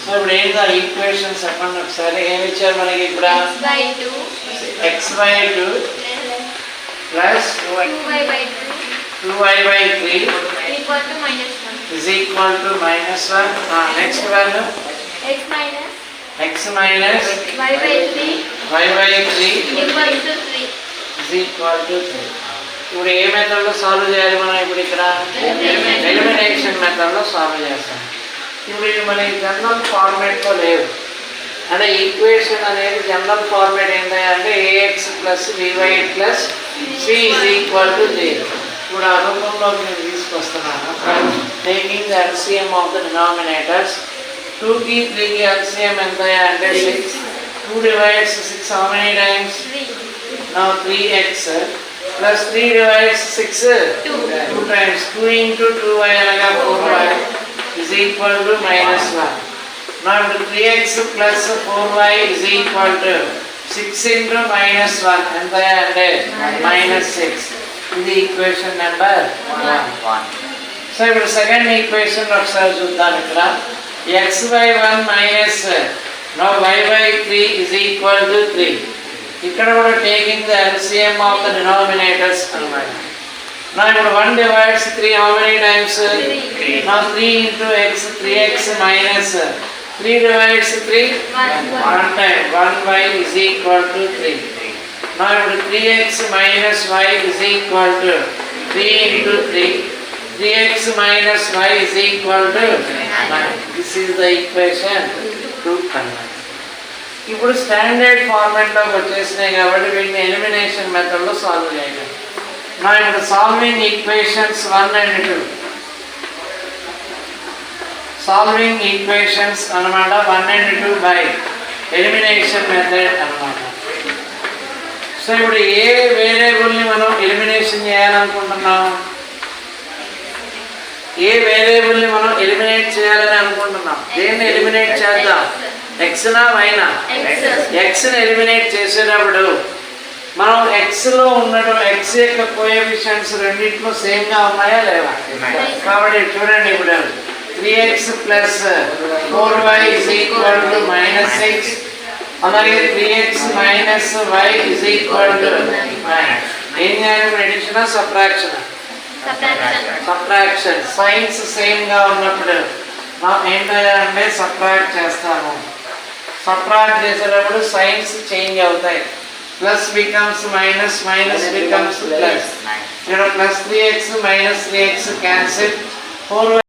So ఇప్పుడు ఏంటో equations చెప్పండి ఒకసారి. ఏమి ఇచ్చారు మనకి ఇప్పుడు? x/2 plus 2y/3 is equal to -1. Next value x minus y/3 is equal to 3. ఇప్పుడు ఏ మెథడ్లో సాల్వ్ చేయాలి మనం? ఇప్పుడు ఇక్కడ ఎలిమినేషన్ మెథడ్లో సాల్వ్ చేస్తాం. ఇప్పుడు ఇది మన జనరల్ ఫార్మేట్లో లేదు, అంటే ఈక్వేషన్ అనేది జనరల్ ఫార్మేట్ ఏంటంటే ax plus by plus c is equal to 0. ఇప్పుడు ఆ రూపంలోకి నేను తీసుకొస్తున్నాను. Taking the LCM of the denominators. 2కి 3కి LCM ఎంత అంటే 6. 2 divides 6 how many times? Now 3x plus 3 divides 6 2 times. 2 into 2y అనగా 4y is equal to -1. Now 3x plus 4y is equal to 6 into -1 ఎంత అంటే -6. ఇది ఈక్వేషన్ నెంబర్ 1. సో ఇప్పుడు second equation ఒకసారి చూద్దాం. ఇక్కడ x/1 minus now y/3 is equal to 3. ఇక్కడ కూడా taking the LCM of the denominators అన్నమాట. నా ఇప్పుడు 1 divides 3 how many times? Now 3 into x 3x minus 3 divides 3 1 time 1y is equal to 3. Now ఇప్పుడు 3x minus y is equal to 3 into 3. 3x minus y is equal to 9. This is the equation 2. ఇప్పుడు standard ఫార్మాట్లోకి వచ్చేసినాయి కాబట్టి వీటిని elimination మెథడ్లో solve చేయగలం. నా ఇప్పుడు solving equations 1 and 2. Solving equations అన్నమాట 1 and 2 బై ఎలిమినేషన్ మెథడ్ అన్నమాట. సో ఇప్పుడు ఏ వేరియబుల్ని మనం ఎలిమినేషన్ చేయాలనుకుంటున్నాం? ఏ వేరియబుల్ని మనం ఎలిమినేట్ చేయాలని అనుకుంటున్నాం? దేన్ని ఎలిమినేట్ చేద్దాం? ఎక్స్నా వైనా? ఎక్స్ని ఎలిమినేట్ చేసేటప్పుడు మనం ఎక్స్లో ఉన్నట్టు ఎక్స్ యొక్క కోఎఫిషియెంట్స్ రెండింటిలో సేమ్గా ఉన్నాయా లేవా? కాబట్టి చూడండి, ఇప్పుడు 3x plus 4y is equal to -6. అలాగే 3x minus y is equal to 9. ఏం చేయాలి? Addition subtraction? సబ్ట్రాక్షన్. సైన్స్ సేమ్గా ఉన్నప్పుడు మనం ఏంటంటే సబ్ట్రాక్ట్ చేస్తాము. సబ్ట్రాక్ట్ చేసేటప్పుడు సైన్స్ చేంజ్ అవుతాయి. Plus becomes minus, minus becomes plus. ఇక్కడ plus 3x minus 3x cancel. 4y